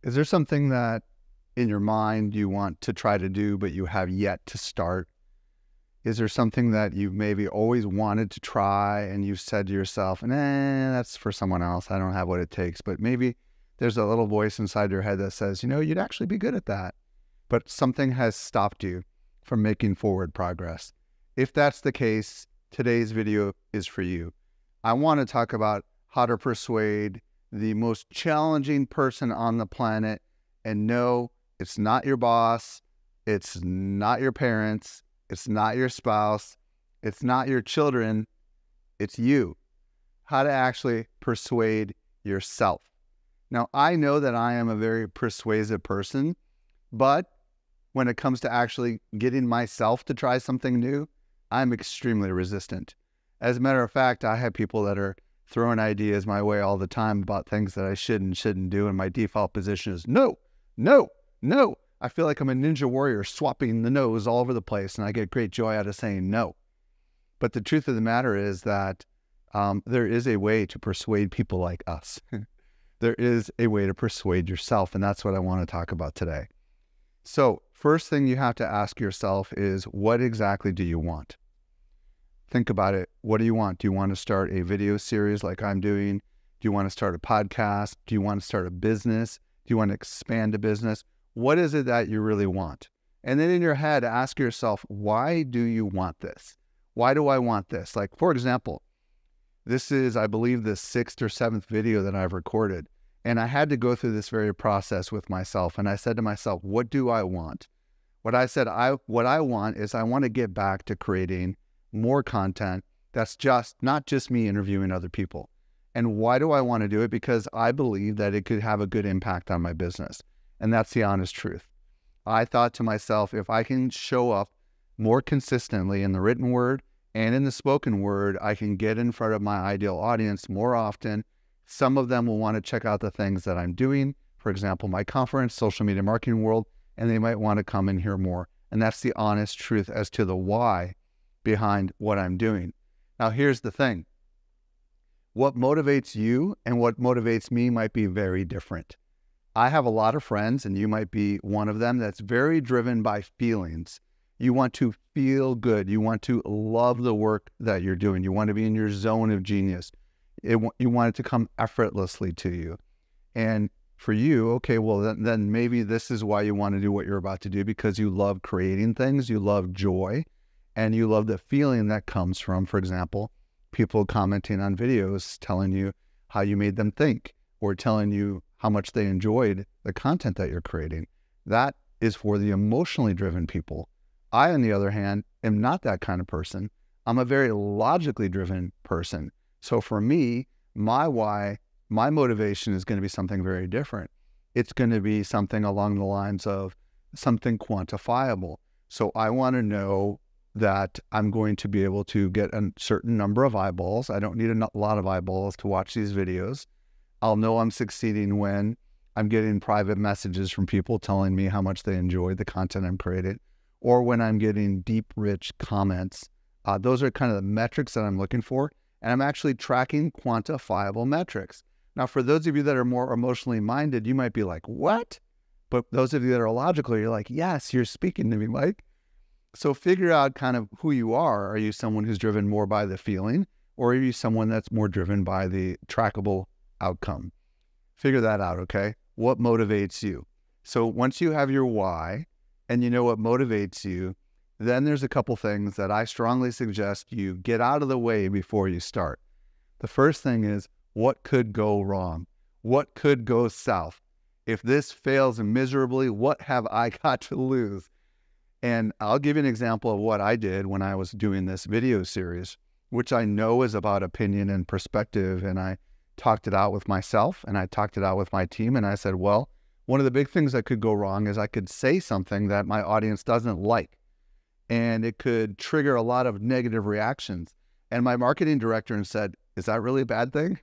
Is there something that in your mind you want to try to do, but you have yet to start? Is there something that you've maybe always wanted to try and you've said to yourself, nah, that's for someone else. I don't have what it takes. But maybe there's a little voice inside your head that says, you'd actually be good at that. But something has stopped you from making forward progress. If that's the case, today's video is for you. I want to talk about how to persuade the most challenging person on the planet. And no, it's not your boss. It's not your parents. It's not your spouse. It's not your children. It's you. How to actually persuade yourself. Now, I know that I am a very persuasive person, but when it comes to actually getting myself to try something new, I'm extremely resistant. As a matter of fact, I have people that are throwing ideas my way all the time about things that I should and shouldn't do, and my default position is no, no, no. I feel like I'm a ninja warrior swapping the no's all over the place, and I get great joy out of saying no. But the truth of the matter is that there is a way to persuade people like us. There is a way to persuade yourself, and that's what I want to talk about today. So first thing you have to ask yourself is, what exactly do you want? Think about it. What do you want? Do you want to start a video series like I'm doing? Do you want to start a podcast? Do you want to start a business? Do you want to expand a business? What is it that you really want? And then in your head, ask yourself, why do you want this? Why do I want this? Like, for example, this is, I believe, the 6th or 7th video that I've recorded. And I had to go through this very process with myself. And I said to myself, what do I want? What I want is I want to get back to creating more content that's not just me interviewing other people. And why do I want to do it? Because I believe that it could have a good impact on my business. And that's the honest truth. I thought to myself, if I can show up more consistently in the written word and in the spoken word, I can get in front of my ideal audience more often. Some of them will want to check out the things that I'm doing. For example, my conference, Social Media Marketing World, and they might want to come and hear more. And that's the honest truth as to the why behind what I'm doing. Now, here's the thing. What motivates you and what motivates me might be very different. I have a lot of friends, and you might be one of them, that's very driven by feelings. You want to feel good. You want to love the work that you're doing. You want to be in your zone of genius. You want it to come effortlessly to you. And for you, okay, well, then maybe this is why you want to do what you're about to do, because you love creating things, you love joy, and you love the feeling that comes from, for example, people commenting on videos, telling you how you made them think, or telling you how much they enjoyed the content that you're creating. That is for the emotionally driven people. I, on the other hand, am not that kind of person. I'm a very logically driven person. So for me, my why, my motivation is going to be something very different. It's going to be something along the lines of something quantifiable. So I want to know that I'm going to be able to get a certain number of eyeballs. I don't need a lot of eyeballs to watch these videos. I'll know I'm succeeding when I'm getting private messages from people telling me how much they enjoy the content I'm creating, or when I'm getting deep, rich comments. Those are kind of the metrics that I'm looking for. And I'm actually tracking quantifiable metrics. Now, for those of you that are more emotionally minded, you might be like, what? But those of you that are logical, you're like, yes, you're speaking to me, Mike. So figure out kind of who you are. Are you someone who's driven more by the feeling, or are you someone that's more driven by the trackable outcome? Figure that out, okay? What motivates you? So once you have your why and you know what motivates you, then there's a couple things that I strongly suggest you get out of the way before you start. The first thing is, what could go wrong? What could go south? If this fails miserably, what have I got to lose? And I'll give you an example of what I did when I was doing this video series, which I know is about opinion and perspective. And I talked it out with myself and I talked it out with my team. And I said, well, one of the big things that could go wrong is I could say something that my audience doesn't like, and it could trigger a lot of negative reactions. And my marketing director said, is that really a bad thing?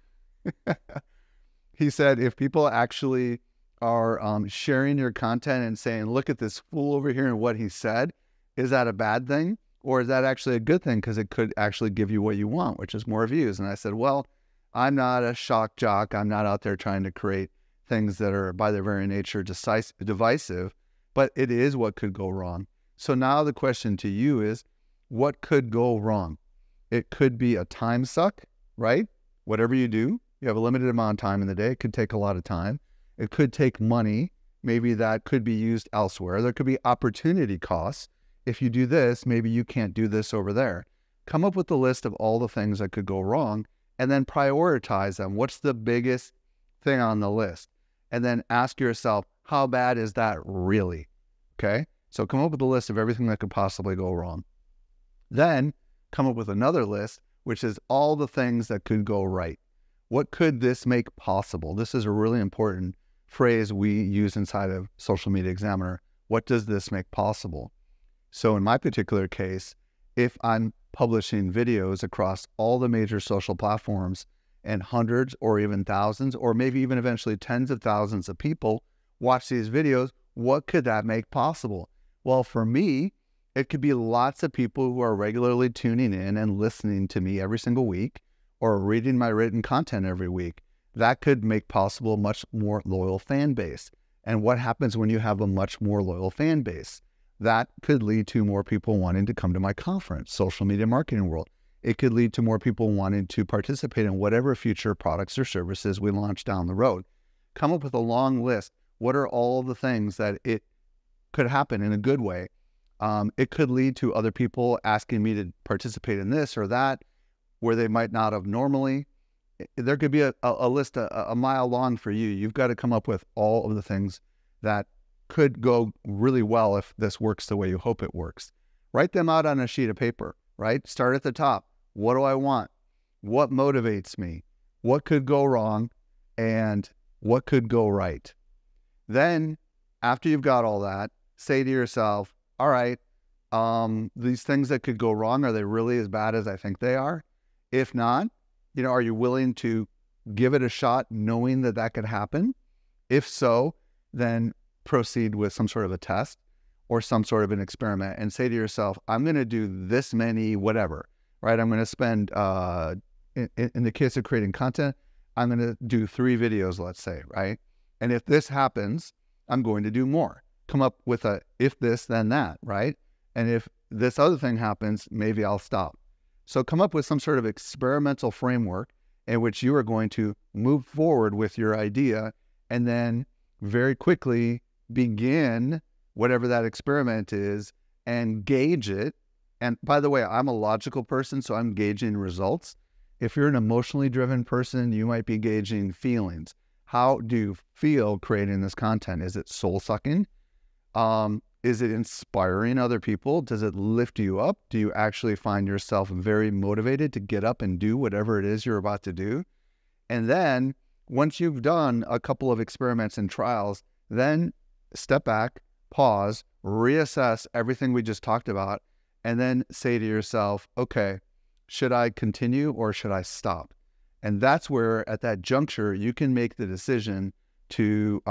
He said, if people actually are sharing your content and saying, look at this fool over here and what he said, is that a bad thing? Or is that actually a good thing? Because it could actually give you what you want, which is more views. And I said, well, I'm not a shock jock. I'm not out there trying to create things that are by their very nature divisive, but it is what could go wrong. So now the question to you is, what could go wrong? It could be a time suck, right? Whatever you do, you have a limited amount of time in the day. It could take a lot of time. It could take money. Maybe that could be used elsewhere. There could be opportunity costs. If you do this, maybe you can't do this over there. Come up with a list of all the things that could go wrong and then prioritize them. What's the biggest thing on the list? And then ask yourself, how bad is that really? Okay? So come up with a list of everything that could possibly go wrong. Then come up with another list, which is all the things that could go right. What could this make possible? This is a really important phrase we use inside of Social Media Examiner. What does this make possible? So in my particular case, if I'm publishing videos across all the major social platforms and hundreds or even thousands, or maybe even eventually tens of thousands of people watch these videos, what could that make possible? Well, for me, it could be lots of people who are regularly tuning in and listening to me every single week or reading my written content every week. That could make possible a much more loyal fan base. And what happens when you have a much more loyal fan base? That could lead to more people wanting to come to my conference, Social Media Marketing World. It could lead to more people wanting to participate in whatever future products or services we launch down the road. Come up with a long list. What are all the things that it could happen in a good way? It could lead to other people asking me to participate in this or that, where they might not have normally. There could be a list a mile long for you. You've got to come up with all of the things that could go really well if this works the way you hope it works. Write them out on a sheet of paper, right? Start at the top. What do I want? What motivates me? What could go wrong? And what could go right? Then, after you've got all that, say to yourself, all right, these things that could go wrong, are they really as bad as I think they are? If not, are you willing to give it a shot knowing that that could happen? If so, then proceed with some sort of a test or some sort of an experiment and say to yourself, I'm going to do this many whatever, right? I'm going to spend, in the case of creating content, I'm going to do 3 videos, let's say, right? And if this happens, I'm going to do more. Come up with a if this, then that, right? And if this other thing happens, maybe I'll stop. So come up with some sort of experimental framework in which you are going to move forward with your idea and then very quickly begin whatever that experiment is and gauge it. And by the way, I'm a logical person, so I'm gauging results. If you're an emotionally driven person, you might be gauging feelings. How do you feel creating this content? Is it soul-sucking? Is it inspiring other people? Does it lift you up? Do you actually find yourself very motivated to get up and do whatever it is you're about to do? And then once you've done a couple of experiments and trials, then step back, pause, reassess everything we just talked about, and then say to yourself, okay, should I continue or should I stop? And that's where at that juncture, you can make the decision to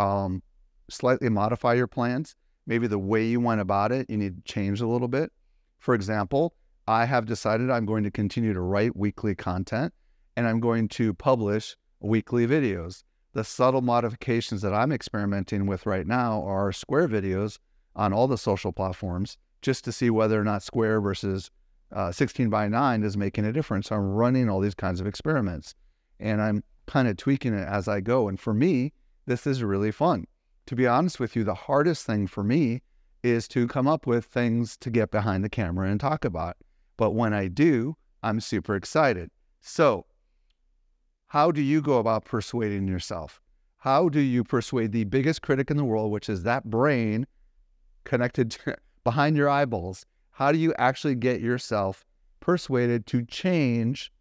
slightly modify your plans. Maybe the way you went about it, you need to change a little bit. For example, I have decided I'm going to continue to write weekly content and I'm going to publish weekly videos. The subtle modifications that I'm experimenting with right now are square videos on all the social platforms just to see whether or not square versus 16:9 is making a difference. So I'm running all these kinds of experiments and I'm kind of tweaking it as I go. And for me, this is really fun. To be honest with you, the hardest thing for me is to come up with things to get behind the camera and talk about. But when I do, I'm super excited. So how do you go about persuading yourself? How do you persuade the biggest critic in the world, which is that brain connected to, behind your eyeballs? How do you actually get yourself persuaded to change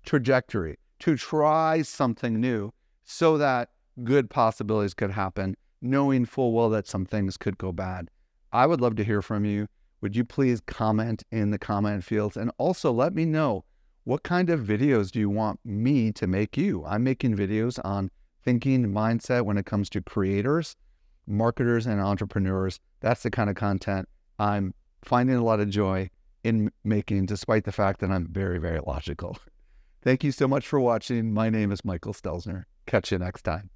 trajectory, to try something new so that good possibilities could happen, knowing full well that some things could go bad? I would love to hear from you. Would you please comment in the comment fields and also let me know, what kind of videos do you want me to make you? I'm making videos on thinking mindset when it comes to creators, marketers, and entrepreneurs. That's the kind of content I'm finding a lot of joy in making, despite the fact that I'm very, very logical. Thank you so much for watching. My name is Michael Stelzner. Catch you next time.